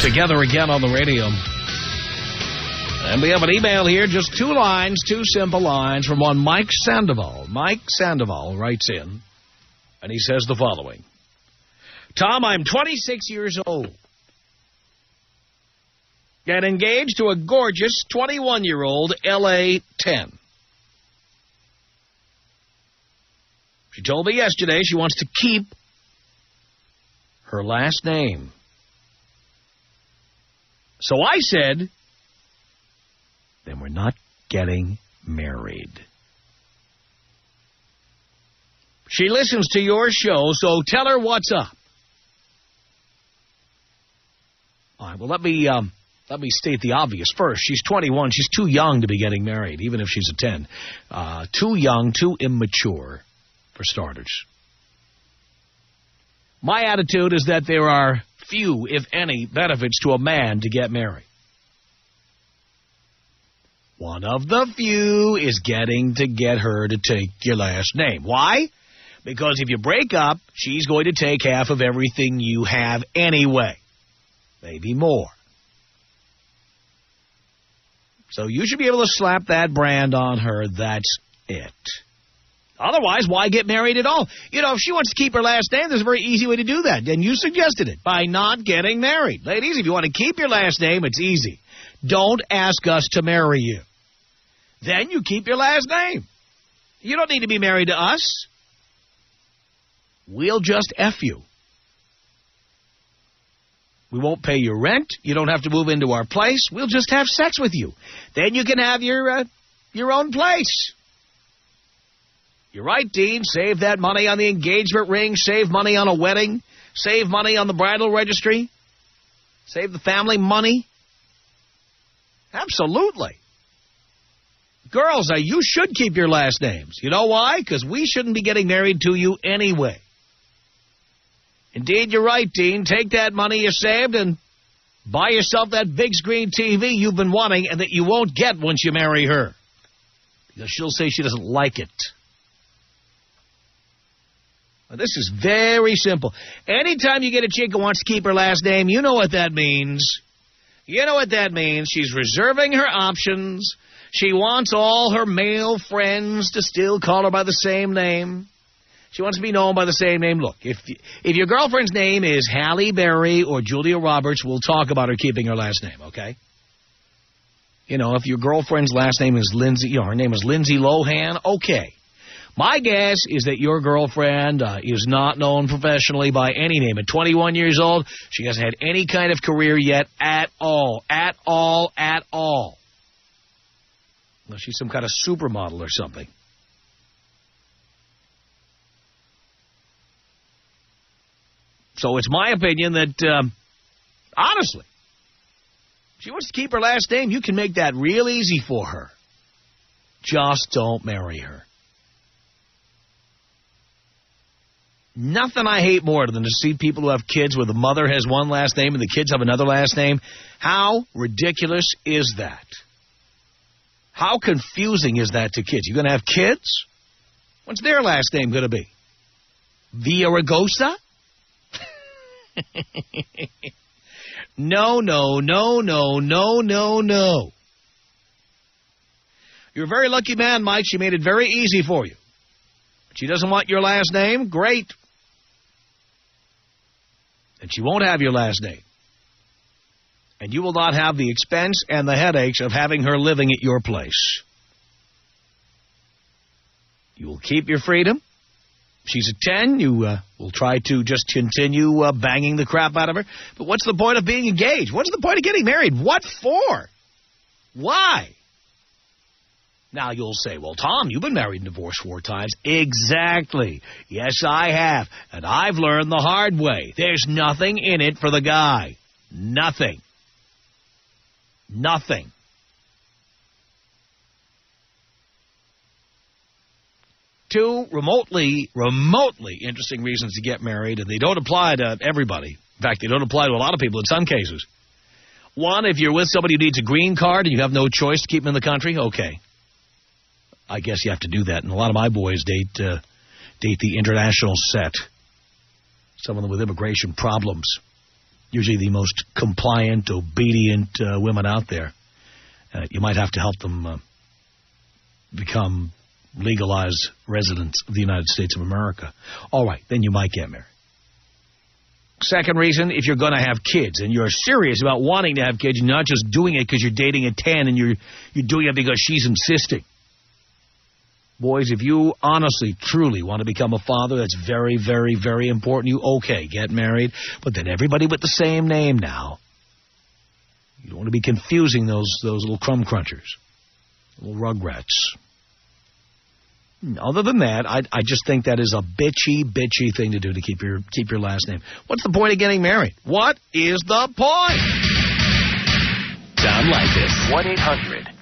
together again on the radio. And we have an email here, just 2 lines, 2 simple lines from one Mike Sandoval. Mike Sandoval writes in, and he says the following. Tom, I'm 26 years old. Get engaged to a gorgeous 21-year-old LA 10. She told me yesterday she wants to keep her last name. So I said, then we're not getting married. She listens to your show, so tell her what's up. All right, well, let me state the obvious first. She's 21. She's too young to be getting married, even if she's a 10. Too young, too immature, for starters. My attitude is that there are few, if any, benefits to a man to get married. One of the few is getting to get her to take your last name. Why? Because if you break up, she's going to take half of everything you have anyway. Maybe more. So you should be able to slap that brand on her. That's it. Otherwise, why get married at all? You know, if she wants to keep her last name, there's a very easy way to do that. And you suggested it, by not getting married. Ladies, if you want to keep your last name, it's easy. Don't ask us to marry you. Then you keep your last name. You don't need to be married to us. We'll just F you. We won't pay your rent. You don't have to move into our place. We'll just have sex with you. Then you can have your own place. You're right, Dean. Save that money on the engagement ring. Save money on a wedding. Save money on the bridal registry. Save the family money. Absolutely. Girls, you should keep your last names. You know why? Because we shouldn't be getting married to you anyway. Indeed, you're right, Dean. Take that money you saved and buy yourself that big screen TV you've been wanting and that you won't get once you marry her. Because she'll say she doesn't like it. Now, this is very simple. Anytime you get a chick who wants to keep her last name, you know what that means. You know what that means. She's reserving her options. She wants all her male friends to still call her by the same name. She wants to be known by the same name. Look, if your girlfriend's name is Halle Berry or Julia Roberts, we'll talk about her keeping her last name, okay? You know, if your girlfriend's last name is Lindsay, her name is Lindsay Lohan, okay. My guess is that your girlfriend is not known professionally by any name. At 21 years old, she hasn't had any kind of career yet at all. At all. Unless she's some kind of supermodel or something. So it's my opinion that, honestly, if she wants to keep her last name, you can make that real easy for her. Just don't marry her. Nothing I hate more than to see people who have kids where the mother has one last name and the kids have another last name. How ridiculous is that? How confusing is that to kids? You're going to have kids? What's their last name going to be? Villaraigosa? No. You're a very lucky man, Mike. She made it very easy for you. But she doesn't want your last name? Great. And she won't have your last name. And you will not have the expense and the headaches of having her living at your place. You will keep your freedom. She's a 10. You will try to just continue banging the crap out of her. But what's the point of being engaged? What's the point of getting married? What for? Why? Now you'll say, well, Tom, you've been married and divorced 4 times. Exactly. Yes, I have. And I've learned the hard way. There's nothing in it for the guy. Nothing. Nothing. Two remotely interesting reasons to get married, and they don't apply to everybody. In fact, they don't apply to a lot of people in some cases. One, if you're with somebody who needs a green card and you have no choice to keep them in the country, okay. I guess you have to do that. And a lot of my boys date the international set. Some of them with immigration problems. usually the most compliant, obedient women out there. You might have to help them become legalized residents of the United States of America. All right, then you might get married. Second reason, if you're going to have kids and you're serious about wanting to have kids, you're not just doing it because you're dating a 10 and you're doing it because she's insisting. Boys, if you honestly, truly want to become a father, that's very, very, very important. You, okay, get married, but then everybody with the same name now. You don't want to be confusing those little crumb crunchers, little rugrats. Other than that, I just think that is a bitchy thing to do to keep your last name. What's the point of getting married? What is the point? Tom Leykis.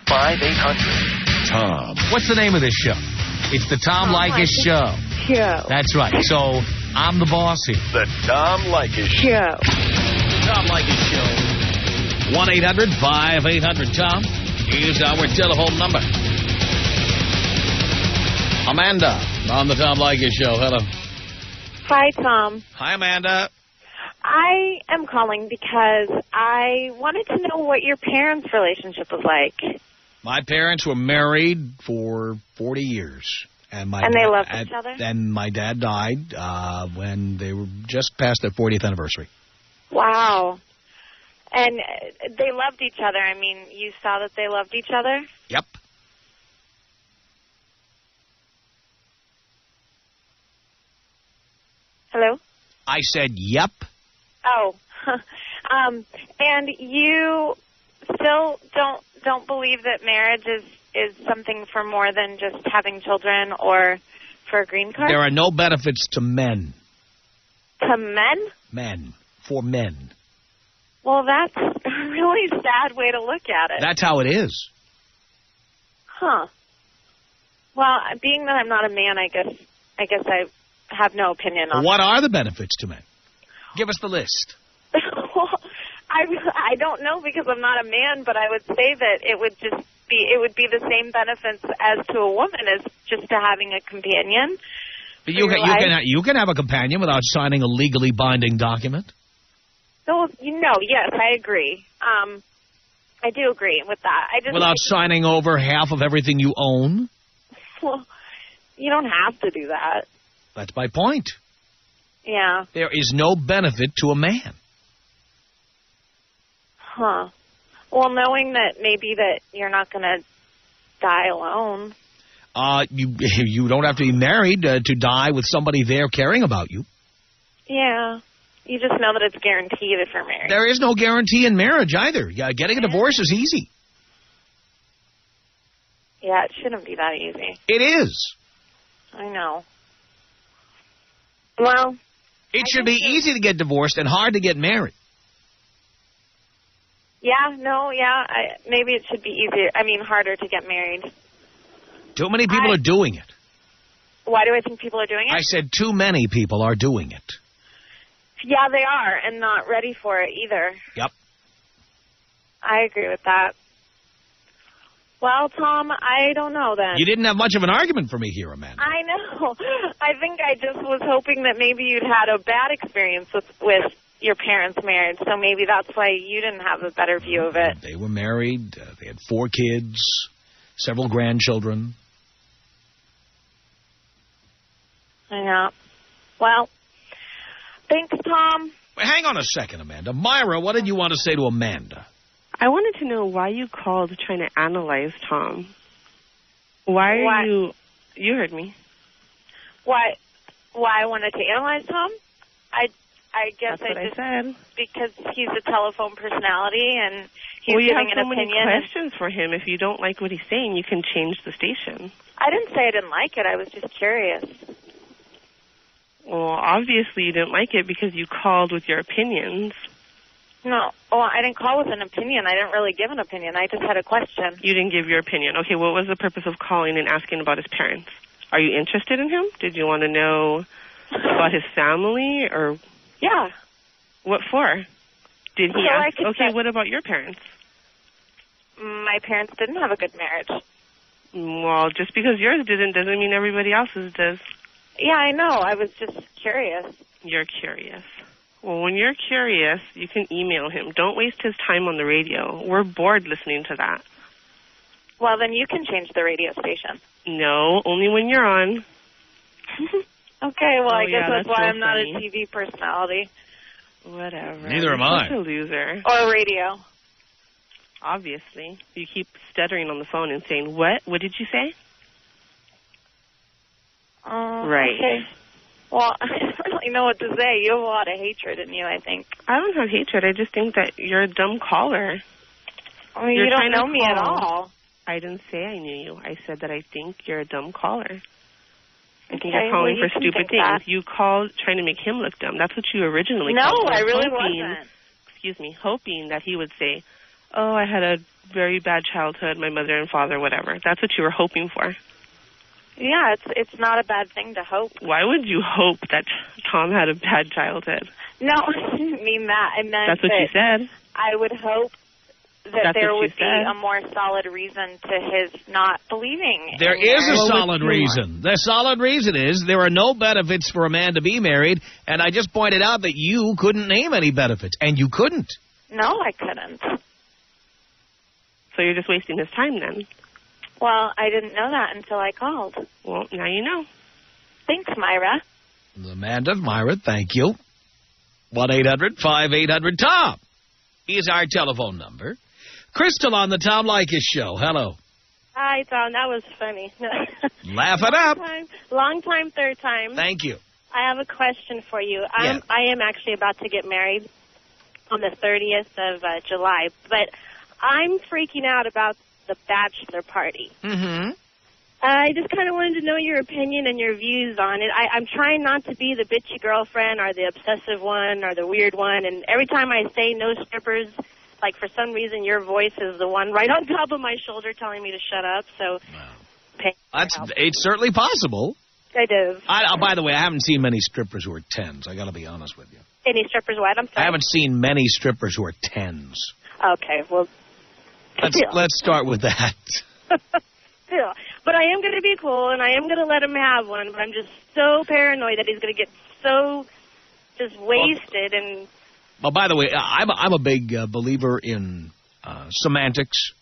1-800-5800-TOM. What's the name of this show? It's the Tom Leykis Show. That's right. So I'm the boss here. The Tom Leykis Show. Tom Leykis Show. 1-800-5800-TOM is our telephone number. Amanda on the Tom Leykis Show. Hello. Hi, Tom. Hi, Amanda. I am calling because I wanted to know what your parents' relationship was like. My parents were married for 40 years. And they loved each other? And my dad died when they were just past their 40th anniversary. Wow. And they loved each other. I mean, you saw that they loved each other? Yep. Hello? I said yep. Oh. And you still don't believe that marriage is something for more than just having children or for a green card? There are no benefits to men. To men? Men. For men. Well, that's a really sad way to look at it. That's how it is. Huh. Well, being that I'm not a man, I guess I have no opinion on What are the benefits to men? Give us the list. Well, I don't know because I'm not a man, but I would say that it would be the same benefits as to a woman as just to having a companion. But you can have a companion without signing a legally binding document. So yes, I agree. I do agree with that. Without signing over half of everything you own. Well, you don't have to do that. That's my point. Yeah. There is no benefit to a man. Huh. Well, knowing that maybe that you're not going to die alone. You don't have to be married to die with somebody there caring about you. Yeah. You just know that it's guaranteed if you're married. There is no guarantee in marriage either. Getting a divorce is easy. Yeah, it shouldn't be that easy. It is. I know. Well, it should be easy to get divorced and hard to get married. Maybe it should be easier. I mean, harder to get married. Too many people are doing it. Why do I think people are doing it? I said too many people are doing it. Yeah, they are, and not ready for it either. Yep. I agree with that. Well, Tom, I don't know then. You didn't have much of an argument for me here, Amanda. I know. I think I just was hoping that maybe you'd had a bad experience with your parents' marriage, so maybe that's why you didn't have a better view of it. They were married. They had 4 kids, several grandchildren. Yeah. Well, thanks, Tom. Wait, hang on a second, Amanda. Myra, what did you want to say to Amanda? I wanted to know why you called trying to analyze Tom. Why are you... You heard me. Why I wanted to analyze Tom? I guess That's what I said. Because he's a telephone personality and he's you giving have so an opinion. many questions for him. If you don't like what he's saying, you can change the station. I didn't say I didn't like it. I was just curious. Well, obviously you didn't like it because you called with your opinions. No. Well, I didn't call with an opinion. I didn't really give an opinion. I just had a question. You didn't give your opinion. Okay, what was the purpose of calling and asking about his parents? Are you interested in him? Did you want to know about his family or... Yeah. What for? Did he ask? Okay, what about your parents? My parents didn't have a good marriage. Well, just because yours didn't doesn't mean everybody else's does. Yeah, I know. I was just curious. You're curious. Well, when you're curious, you can email him. Don't waste his time on the radio. We're bored listening to that. Well, then you can change the radio station. No, only when you're on. Okay, well, I guess yeah, that's why so I'm not funny. a TV personality. Whatever. Neither am I. Such a loser. Or radio. Obviously. You keep stuttering on the phone and saying, what? What did you say? Right. Okay. Well, I don't really know what to say. You have a lot of hatred in you, I think. I don't have hatred. I just think that you're a dumb caller. I mean, you don't know me at all. I didn't say I knew you. I said that I think you're a dumb caller. I think Okay, you're calling well, for you can stupid think things. that. You called trying to make him look dumb. That's what you originally No, called for. I really wasn't. Excuse me, hoping that he would say, oh, I had a very bad childhood, my mother and father, whatever. That's what you were hoping for. Yeah, it's not a bad thing to hope. Why would you hope that Tom had a bad childhood? No, I didn't mean that. I meant That's what you said. I would hope that That's there what you would be said. a more solid reason to his not believing. There in is a marriage. solid reason. The solid reason is there are no benefits for a man to be married, and I just pointed out that you couldn't name any benefits, and you couldn't. No, I couldn't. So you're just wasting his time then. Well, I didn't know that until I called. Well, now you know. Thanks, Myra. Amanda, Myra, thank you. 1-800-5800-TOM is our telephone number. Crystal on the Tom Leykis Show. Hello. Hi, Tom. That was funny. Laugh it up. Long time, third time. Thank you. I have a question for you. Yeah. I am actually about to get married on the 30th of July, but I'm freaking out about the bachelor party. Mm-hmm. I just kind of wanted to know your opinion and your views on it. I'm trying not to be the bitchy girlfriend or the obsessive one or the weird one, and every time I say no strippers, like for some reason your voice is the one right on top of my shoulder telling me to shut up. So, It's certainly possible. It is. By the way, I haven't seen many strippers who are 10s. I got to be honest with you. Any strippers what? I'm sorry. I haven't seen many strippers who are 10s. Okay, well, Let's start with that. Still. But I am going to be cool, and I am going to let him have one, but I'm just so paranoid that he's going to get so just wasted. And Well, by the way, I'm a big believer in semantics,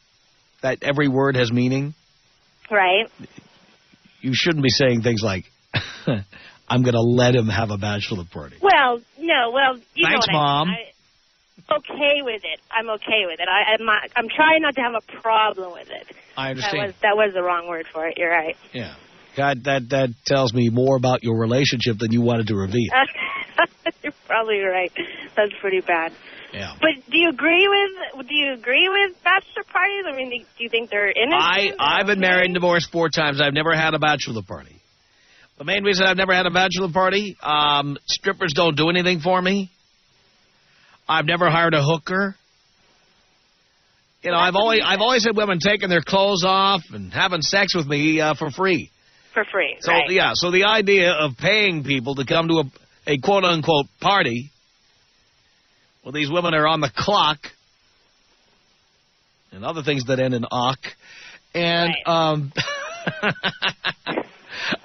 that every word has meaning. Right. You shouldn't be saying things like, I'm going to let him have a bachelor party. Well, no, you Thanks, know what Mom. I'm okay with it. I'm okay with it. I'm trying not to have a problem with it. I understand. That was the wrong word for it. You're right. Yeah. God, that tells me more about your relationship than you wanted to reveal. You're probably right. That's pretty bad. Yeah. But do you agree with bachelor parties? I mean, do you think they're innocent? I've been married and divorced 4 times. I've never had a bachelor party. The main reason I've never had a bachelor party, strippers don't do anything for me. I've never hired a hooker. You know, I've always had women taking their clothes off and having sex with me for free. For free, So, right. yeah, so the idea of paying people to come to a quote-unquote party, well, these women are on the clock, and other things that end in "ock," and,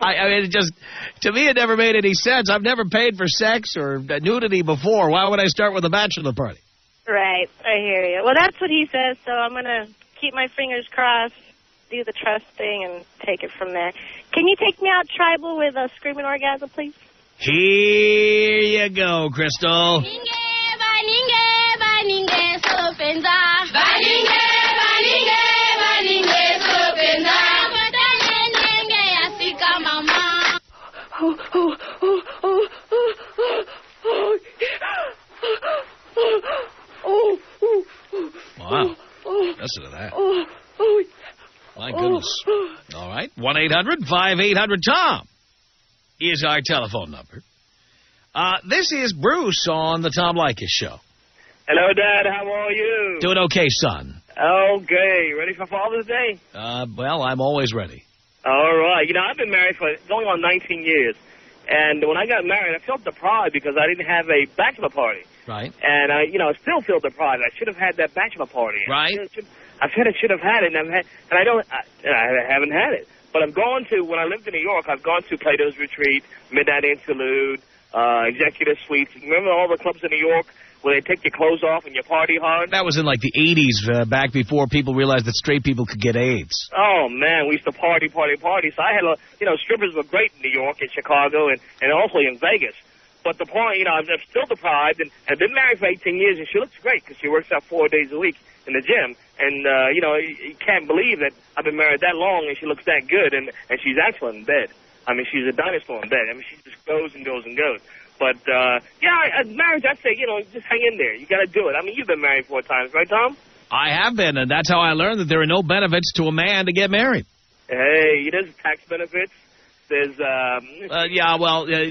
Right. I mean, it just, to me, it never made any sense. I've never paid for sex or nudity before. Why would I start with a bachelor party? Right, I hear you. Well, that's what he says, so I'm going to keep my fingers crossed, do the trust thing, and take it from there. Can you take me out tribal with a screaming orgasm, please? Here you go, Crystal. Wow. Listen to that. My goodness. All right. 1-800-5800-TOM is our telephone number. This is Bruce on the Tom Leykis Show. Hello, Dad. How are you? Doing okay, son. Okay. Ready for Father's Day? Well, I'm always ready. All right. You know, I've been married for going on 19 years. And when I got married, I felt deprived because I didn't have a bachelor party. Right. And I still feel deprived. I should have had that bachelor party. Right. I said I should have had it, and I haven't had it. But I'm going to, when I lived in New York, I've gone to Plato's Retreat, Midnight Interlude, executive suites. Remember all the clubs in New York where they take your clothes off and you party hard? That was in like the 80s, back before people realized that straight people could get AIDS. Oh, man, we used to party. So I had, strippers were great in New York and Chicago and also in Vegas. But the point, I'm still deprived, and I've been married for 18 years, and she looks great because she works out 4 days a week in the gym. And, you can't believe that I've been married that long, and she looks that good, and she's excellent in bed. I mean, she's a dinosaur in bed. I mean, she just goes and goes and goes. But, marriage, I say, just hang in there. You got to do it. I mean, you've been married 4 times, right, Tom? I have been, and that's how I learned that there are no benefits to a man to get married. Hey, there's tax benefits. There's,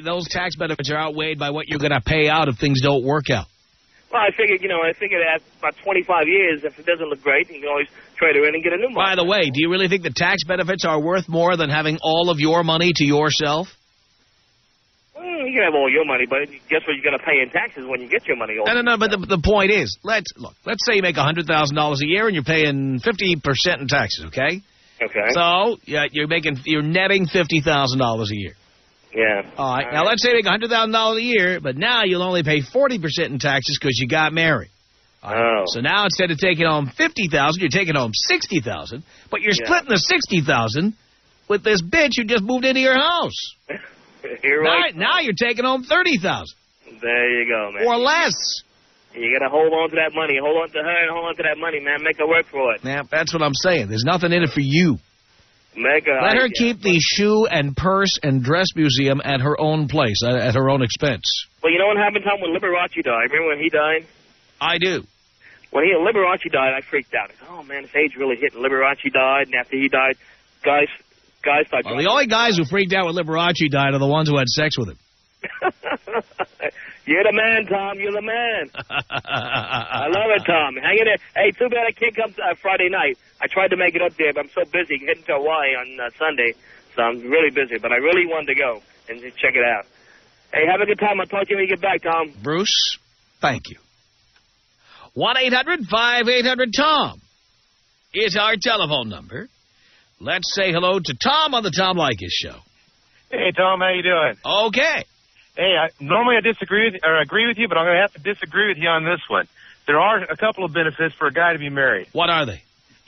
those tax benefits are outweighed by what you're going to pay out if things don't work out. Well, I figured after about 25 years, if it doesn't look great, you can always trade her in and get a new one. By the way, do you really think the tax benefits are worth more than having all of your money to yourself? You can have all your money, but guess what you're going to pay in taxes when you get your money? No, but the point is, let's say you make $100,000 a year and you're paying 50% in taxes, okay? Okay. So you're netting $50,000 a year. Yeah. All right. Now let's say you make $100,000 a year, but now you'll only pay 40% in taxes because you got married. Oh. So now instead of taking home $50,000, you're taking home $60,000, but you're splitting the $60,000 with this bitch who just moved into your house. You're right. Now you're taking home $30,000. There you go, man. Or less. You got to hold on to that money. Hold on to her and hold on to that money, man. Make her work for it. Yeah, that's what I'm saying. There's nothing in it for you. Let her keep the shoe and purse and dress museum at her own place, at her own expense. Well, you know what happened, Tom, when Liberace died? Remember when he died? I do. When Liberace died, I freaked out. I said, oh, man, his age really hit. And Liberace died, and after he died, guys started... Well, the only guys who freaked out when Liberace died are the ones who had sex with him. You're the man, Tom. You're the man. I love it, Tom. Hang in there. Hey, too bad I can't come Friday night. I tried to make it up there, but I'm so busy heading to Hawaii on Sunday, so I'm really busy. But I really wanted to go and just check it out. Hey, have a good time. I'll talk to you when you get back, Tom. Bruce, thank you. 1-800-5800-TOM is our telephone number. Let's say hello to Tom on the Tom Leykis Show. Hey, Tom, how you doing? Okay. Hey, normally I agree with you, but I'm going to have to disagree with you on this one. There are a couple of benefits for a guy to be married. What are they?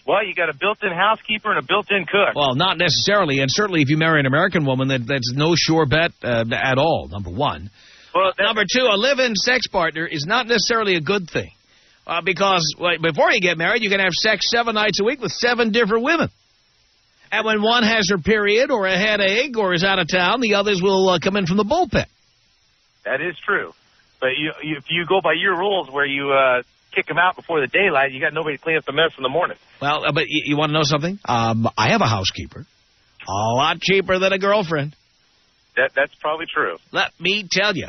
Well, you got a built-in housekeeper and a built-in cook. Well, not necessarily, and certainly if you marry an American woman, that's no sure bet at all, number one. Well, number two, a live-in sex partner is not necessarily a good thing, because before you get married, you can have sex 7 nights a week with 7 different women. And when one has her period or a headache or is out of town, the others will come in from the bullpen. That is true. But if you go by your rules where you kick them out before the daylight, you got nobody to clean up the mess in the morning. Well, but you want to know something? I have a housekeeper. A lot cheaper than a girlfriend. That's probably true. Let me tell you.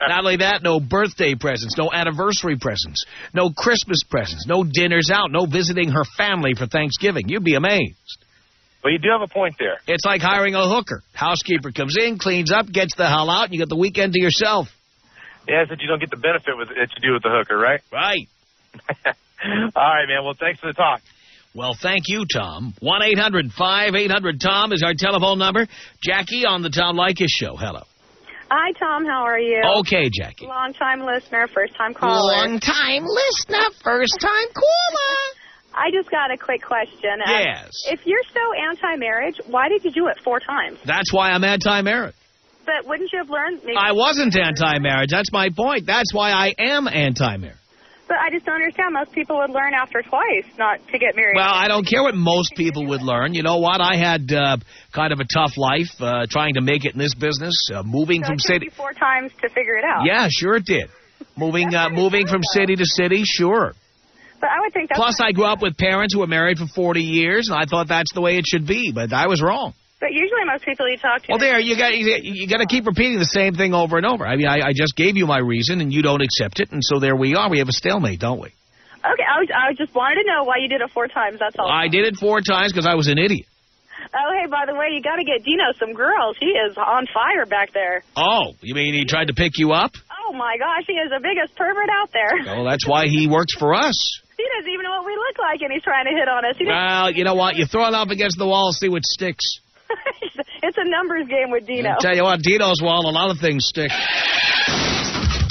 Not only that, no birthday presents, no anniversary presents, no Christmas presents, no dinners out, no visiting her family for Thanksgiving. You'd be amazed. Well, you do have a point there. It's like hiring a hooker. Housekeeper comes in, cleans up, gets the hell out, and you get the weekend to yourself. Yeah, but you don't get the benefit that you do with the hooker, right? Right. All right, man. Well, thanks for the talk. Well, thank you, Tom. 1-800-5800-TOM is our telephone number. Jackie on the Tom Leykis Show. Hello. Hi, Tom. How are you? Okay, Jackie. Long-time listener, first-time caller. Long-time listener, first-time caller. I just got a quick question. Yes. If you're so anti-marriage, why did you do it 4 times? That's why I'm anti-marriage. But wouldn't you have learned? Maybe I wasn't anti-marriage. That's my point. That's why I am anti-marriage. But I just don't understand. Most people would learn after twice not to get married. Well, I don't care what most people would learn. You know what? I had kind of a tough life trying to make it in this business, moving from city. It took you 4 times to figure it out. Yeah, sure it did. Moving from city to city, sure. But I would think that's... Plus, I grew up with parents who were married for 40 years, and I thought that's the way it should be, but I was wrong. But usually most people you talk to... Well, there, you got to keep repeating the same thing over and over. I mean, I just gave you my reason, and you don't accept it, and so there we are. We have a stalemate, don't we? Okay, I just wanted to know why you did it 4 times, that's all. I did it 4 times because I was an idiot. Oh, hey, by the way, you got to get Dino some girls. He is on fire back there. Oh, you mean he tried to pick you up? Oh, my gosh, he is the biggest pervert out there. Well, that's why he works for us. He doesn't even know what we look like, and he's trying to hit on us. Well, you know what? You throw it up against the wall, see what sticks. It's a numbers game with Dino. I tell you what, Dino's wall, a lot of things stick.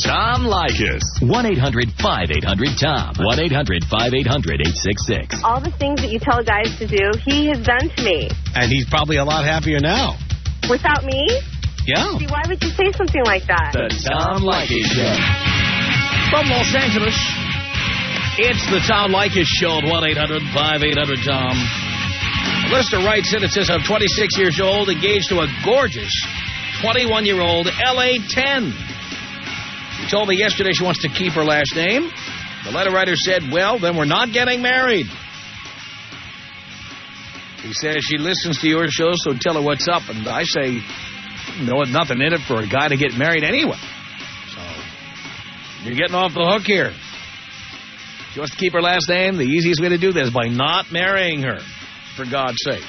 Tom Leykis. 1-800-5800-TOM. 1-800-5800-866. All the things that you tell guys to do, he has done to me. And he's probably a lot happier now. Without me? Yeah. See, why would you say something like that? The Tom Leykis Show. From Los Angeles, it's the Tom Leykis Show at 1-800-5800-TOM. A listener writes in, it says, I'm 26 years old, engaged to a gorgeous 21-year-old LA 10. She told me yesterday she wants to keep her last name. The letter writer said, well, then we're not getting married. He says she listens to your show, so tell her what's up. And I say, no, nothing in it for a guy to get married anyway. So you're getting off the hook here. She wants to keep her last name. The easiest way to do that is by not marrying her, for God's sake.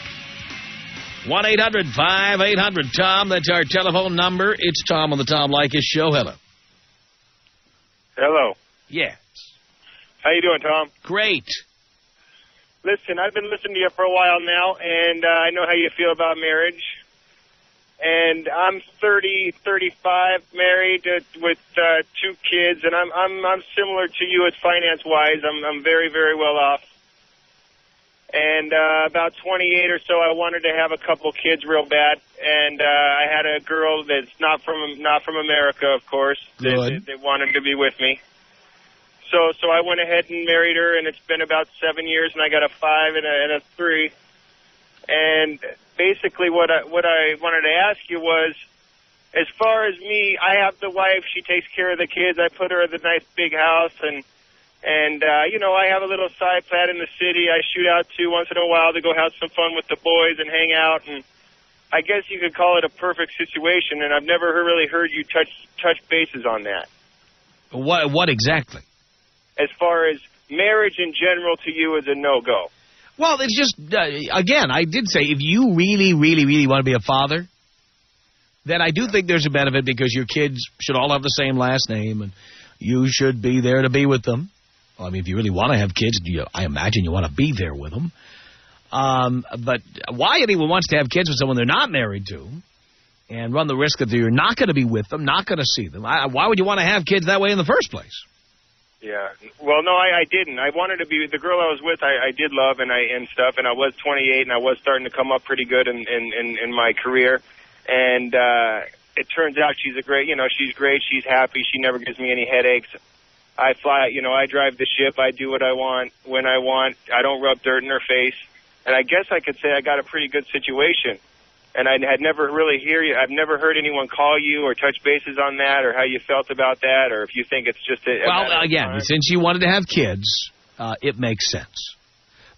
1-800-5800-TOM. That's our telephone number. It's Tom on the Tom Leykis Show. Hello. Hello. Yes. How you doing, Tom? Great. Listen, I've been listening to you for a while now, and I know how you feel about marriage. And I'm 35, married with 2 kids, and I'm similar to you as finance-wise. I'm very, very well off. And about 28 or so, I wanted to have a couple kids real bad, and I had a girl that's not from America, of course. They wanted to be with me. So I went ahead and married her, and it's been about 7 years, and I got a 5 and a 3. And basically, what I wanted to ask you was, as far as me, I have the wife. She takes care of the kids. I put her in the nice big house, and you know, I have a little side flat in the city I shoot out to once in a while to go have some fun with the boys and hang out. And I guess you could call it a perfect situation, and I've never really heard you touch bases on that. What exactly? As far as marriage in general to you is a no-go. Well, it's just, again, I did say if you really, really, really want to be a father, then I do think there's a benefit because your kids should all have the same last name, and you should be there to be with them. Well, I mean, if you really want to have kids, I imagine you want to be there with them. But why anyone wants to have kids with someone they're not married to and run the risk that you're not going to be with them, not going to see them? Why would you want to have kids that way in the first place? Yeah. Well, no, I didn't. I wanted to be the girl I was with. I did love and stuff, and I was 28, and I was starting to come up pretty good in my career. And it turns out she's great. She's great. She's happy. She never gives me any headaches. I fly. I drive the ship. I do what I want when I want. I don't rub dirt in her face. And I guess I could say I got a pretty good situation. And I had never really I've never heard anyone call you or touch bases on that, or how you felt about that, or if you think it's just a well, again, since you wanted to have kids, it makes sense.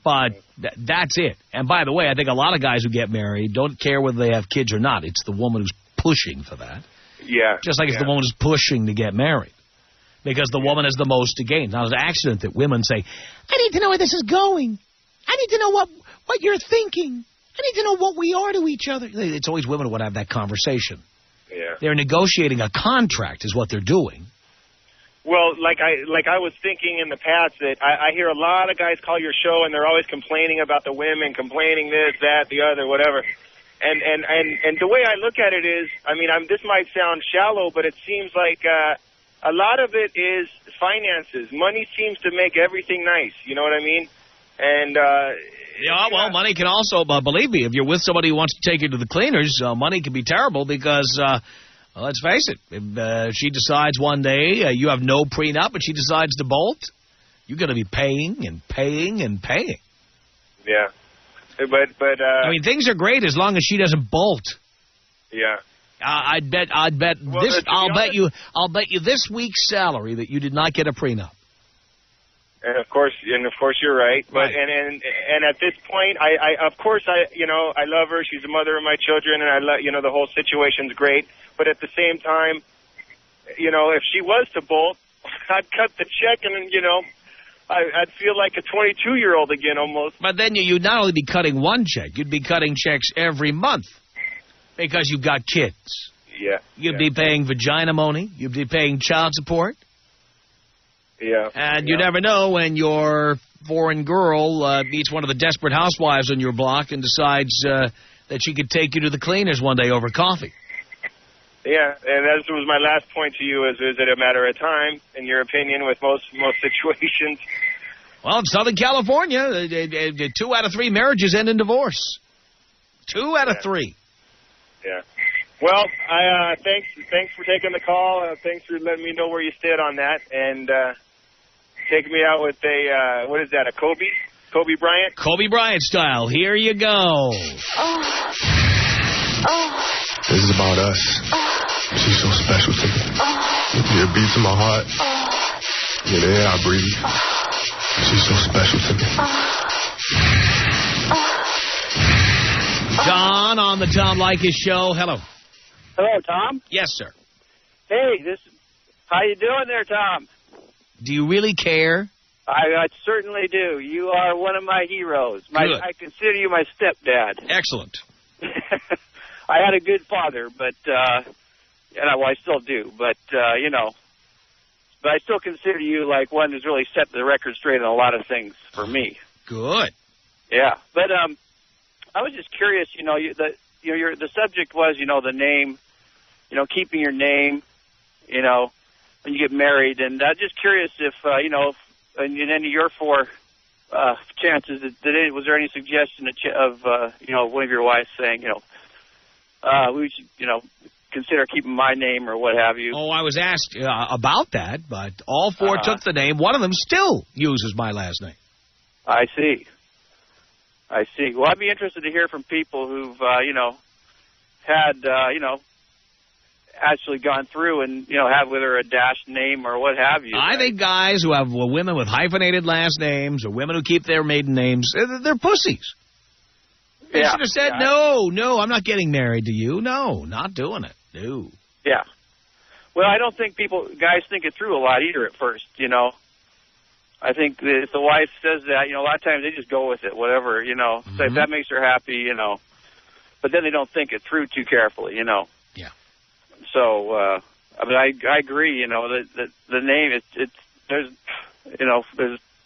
But that's it. And by the way, I think a lot of guys who get married don't care whether they have kids or not. It's the woman who's pushing for that. Yeah. Just like it's the woman who's pushing to get married. Because the woman has the most to gain. Now, it's an accident that women say, I need to know where this is going. I need to know what you're thinking. I need to know what we are to each other. It's always women who want to have that conversation. Yeah. They're negotiating a contract is what they're doing. Well, like I was thinking in the past that I hear a lot of guys call your show and they're always complaining about the women, complaining this, that, the other, whatever. And the way I look at it is, I mean, this might sound shallow, but it seems like a lot of it is finances. Money seems to make everything nice. You know what I mean? And yeah, well, money can also, believe me, if you're with somebody who wants to take you to the cleaners, money can be terrible because, well, let's face it, if she decides one day you have no prenup and she decides to bolt, you're going to be paying and paying and paying. Yeah. But I mean, things are great as long as she doesn't bolt. Yeah. I'd bet well, I'll bet you this week's salary that you did not get a prenup. And of course you're right. But right. And at this point, I love her. She's the mother of my children, and I love, the whole situation's great. But at the same time, if she was to bolt, I'd cut the check, and I'd feel like a 22-year-old again almost. But then you'd not only be cutting one check, you'd be cutting checks every month because you've got kids. Yeah. You'd be paying vagina money. You'd be paying child support. Yeah. And you never know when your foreign girl meets one of the desperate housewives on your block and decides that that she could take you to the cleaners one day over coffee. Yeah, and that was my last point to you, is it a matter of time, in your opinion, with most situations? Well, in Southern California, 2 out of 3 marriages end in divorce. 2 out of 3. Yeah. Well, thanks for taking the call. Thanks for letting me know where you stood on that. And take me out with a, what is that, a Kobe? Kobe Bryant? Kobe Bryant style. Here you go. This is about us. She's so special to me. Yeah, it beats in my heart. Yeah, the air I breathe. She's so special to me. John on the Tom Leykis Show. Hello. Hello, Tom. Yes, sir. Hey, how you doing there, Tom? Do you really care? I certainly do. You are one of my heroes. I consider you my stepdad. Excellent. I had a good father, but I still do. But but I still consider you like one who's really set the record straight on a lot of things for me. Good. Yeah, but I was just curious. The subject was the name. Keeping your name. When you get married, and just curious if in any of your 4 chances, was there any suggestion of one of your wives saying we should consider keeping my name or what have you? Oh, I was asked about that, but all 4 took the name. One of them still uses my last name. I see. Well, I'd be interested to hear from people who've had actually gone through and have whether a dashed name or what have you. I think guys who have women with hyphenated last names or women who keep their maiden names, they're pussies. They should have said, no, I'm not getting married to you. No, not doing it. No. Yeah. Well, I don't think guys think it through a lot either at first, I think that if the wife says that, a lot of times they just go with it, whatever, say if that makes her happy, but then they don't think it through too carefully, Yeah. So, I agree, that the name, there's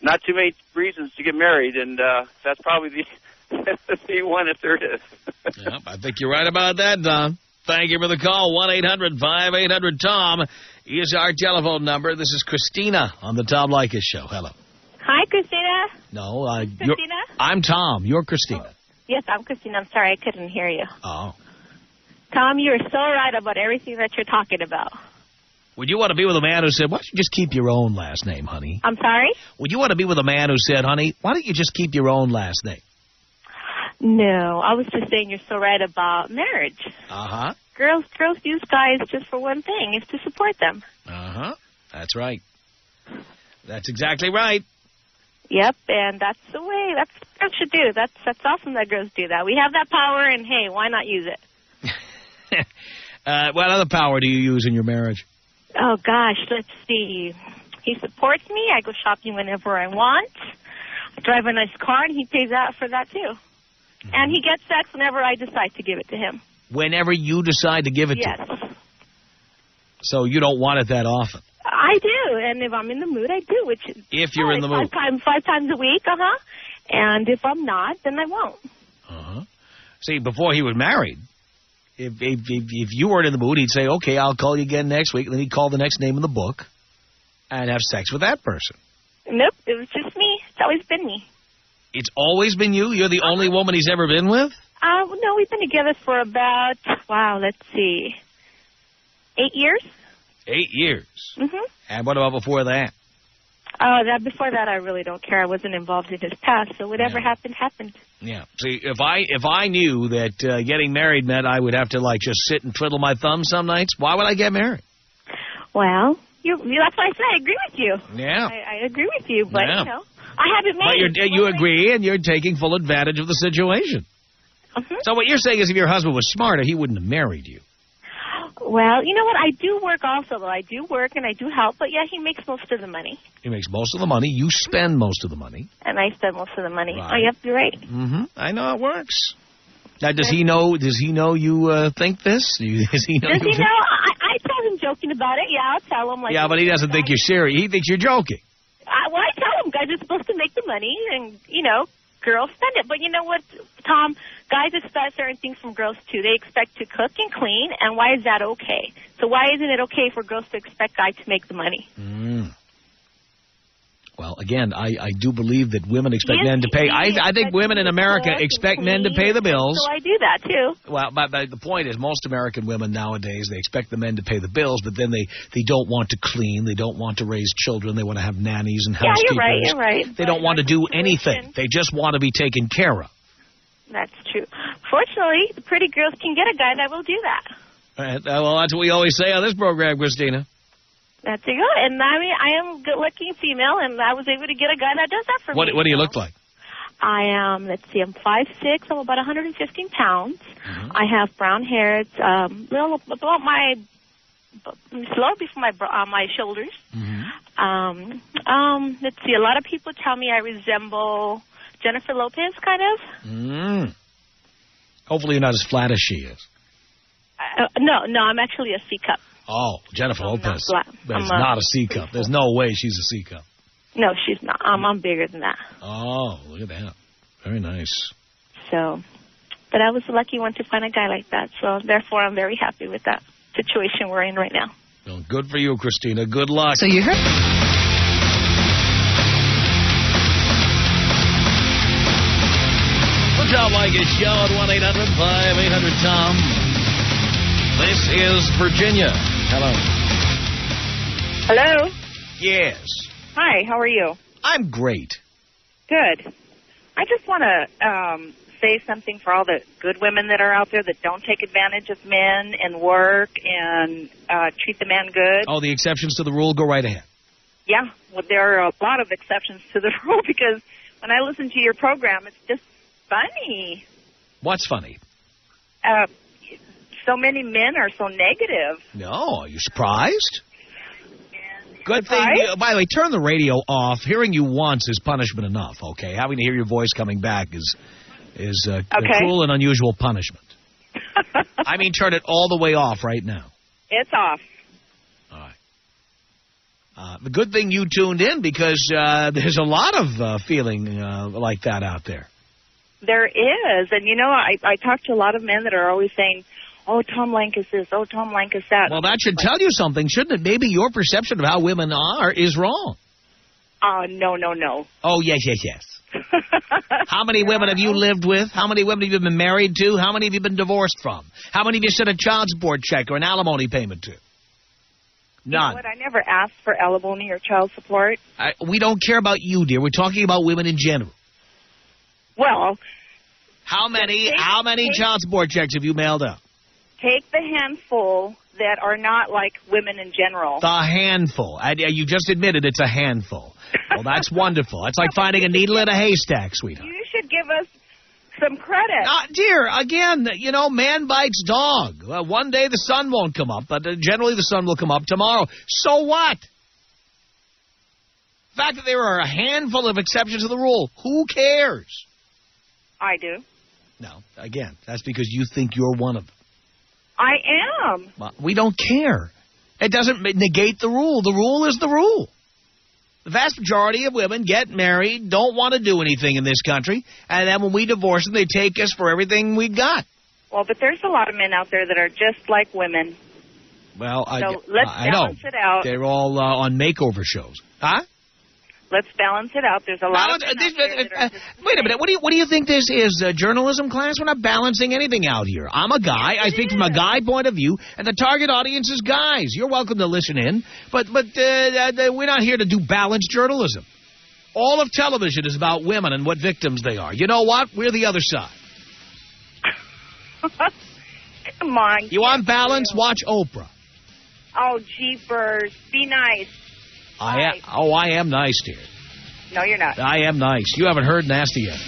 not too many reasons to get married, and that's probably the one if there is. Yep, I think you're right about that, Don. Thank you for the call. 1-800-5800-TOM is our telephone number. This is Christina on the Tom Leykis Show. Hello. Hi, Christina. No, Christina? I'm Tom. You're Christina. Yes, I'm Christina. I'm sorry, I couldn't hear you. Oh. Tom, you're so right about everything that you're talking about. Would you want to be with a man who said, why don't you just keep your own last name, honey? I'm sorry? Would you want to be with a man who said, honey, why don't you just keep your own last name? No, I was just saying you're so right about marriage. Uh-huh. Girls use guys just for one thing, is to support them. Uh-huh. That's right. That's exactly right. Yep, and that's the way that's what girls should do. That's awesome that girls do that. We have that power, and hey, why not use it? What other power do you use in your marriage? Oh, gosh, let's see. He supports me. I go shopping whenever I want. I drive a nice car, and he pays out for that, too. Mm-hmm. And he gets sex whenever I decide to give it to him. Whenever you decide to give it to him? Yes. So you don't want it that often? I do, and if I'm in the mood, I do. Which if you're in the mood. 5 times a week, And if I'm not, then I won't. See, before he was married, if you weren't in the mood, he'd say, okay, I'll call you again next week. And then he'd call the next name in the book and have sex with that person. Nope, it was just me. It's always been me. It's always been you? You're the only woman he's ever been with? No, we've been together for about, let's see, 8 years. 8 years? Mm-hmm. And what about before that? Before that, I really don't care. I wasn't involved in his past, so whatever happened, happened. Yeah. See, if I knew that getting married meant I would have to, just sit and twiddle my thumbs some nights, why would I get married? Well, that's why I said I agree with you. Yeah. I agree with you, but, I haven't married. But you agree, and you're taking full advantage of the situation. Mm-hmm. So what you're saying is if your husband was smarter, he wouldn't have married you. Well, you know what? I do work also, though. I do work and I do help, but, he makes most of the money. He makes most of the money. You spend most of the money. And I spend most of the money. Right. Oh, yep, you're right. Mm-hmm. I know it works. Now, does he know you think this? Does he know? I tell him joking about it. Yeah, I'll tell him. Yeah, but he doesn't think you're serious. He thinks you're joking. I tell him guys are supposed to make the money and, girls spend it. But you know what, Tom? Guys expect certain things from girls, too. They expect to cook and clean, and why is that okay? So why isn't it okay for girls to expect guys to make the money? Well, again, I do believe that women expect men to pay. I think women in America expect men to pay the bills. So I do that, too. Well, but the point is, most American women nowadays, they expect the men to pay the bills, but then they don't want to clean. They don't want to raise children. They want to have nannies and housekeepers. Yeah, you're right. They don't want to do anything. They just want to be taken care of. That's true. Fortunately, the pretty girls can get a guy that will do that. Well, that's what we always say on this program, Christina. That's a good. And I mean, I am a good-looking female, and I was able to get a guy that does that for me. What do you look like? I am, let's see, I'm 5'6". I'm about 115 pounds. I have brown hair. It's little about my, slow before my shoulders. Let's see, a lot of people tell me I resemble Jennifer Lopez, kind of. Hopefully you're not as flat as she is. No, I'm actually a C cup. Oh, Jennifer Lopez. Is not a C cup. There's no way she's a C cup. No, she's not. I'm bigger than that. Oh, look at that. Very nice. So, but I was the lucky one to find a guy like that. So, therefore, I'm very happy with that situation we're in right now. Well, good for you, Christina. Good luck. So you heard... The Tom Leykis Show at 1-800-5800-TOM. This is Virginia. Hello. Hello? Yes. Hi, how are you? I'm great. Good. I just want to say something for all the good women that are out there that don't take advantage of men and work and treat the man good. Oh, the exceptions to the rule? Go right ahead. Yeah, well, there are a lot of exceptions to the rule because when I listen to your program, it's just funny. What's funny? So many men are so negative. No, are you surprised? Good thing. By the way, turn the radio off. Hearing you once is punishment enough, okay? Having to hear your voice coming back is a cruel and unusual punishment. I mean, turn it all the way off right now. It's off. All right. The good thing you tuned in because there's a lot of feeling like that out there. There is. And, you know, I talk to a lot of men that are always saying, oh, Tom Leykis this, oh, Tom Leykis that. Well, that should tell you something, shouldn't it? Maybe your perception of how women are is wrong. No. Oh, yes. How many women have you lived with? How many women have you been married to? How many have you been divorced from? How many have you sent a child support check or an alimony payment to? None. You know what? I never asked for alimony or child support. We don't care about you, dear. We're talking about women in general. Well, how many child support checks have you mailed out? Take the handful that are not like women in general. The handful. You just admitted it's a handful. Well, that's wonderful. That's like finding a needle in a haystack, sweetheart. You should give us some credit. Dear, again, you know, man bites dog. One day the sun won't come up, but generally the sun will come up tomorrow. So what? The fact that there are a handful of exceptions to the rule, who cares? I do. No, again, that's because you think you're one of them. I am. Well, we don't care. It doesn't negate the rule. The rule is the rule. The vast majority of women get married, don't want to do anything in this country, and then when we divorce them, they take us for everything we got. Well, but there's a lot of men out there that are just like women. Well, so let's balance it out. They're all on makeover shows. Huh? Let's balance it out. There's a lot of men out there that are wait a minute. What do you think this is, journalism class? We're not balancing anything out here. I'm a guy. I speak from a guy point of view, and the target audience is guys. You're welcome to listen in, but we're not here to do balanced journalism. All of television is about women and what victims they are. You know what? We're the other side. Come on. You want balance? Watch Oprah. Oh, jeepers. Be nice. I am nice, dear. No, you're not. I am nice. You haven't heard nasty yet.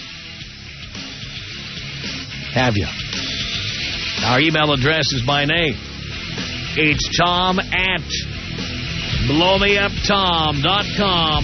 Have you? Our email address is my name. It's Tom at blowmeuptom.com.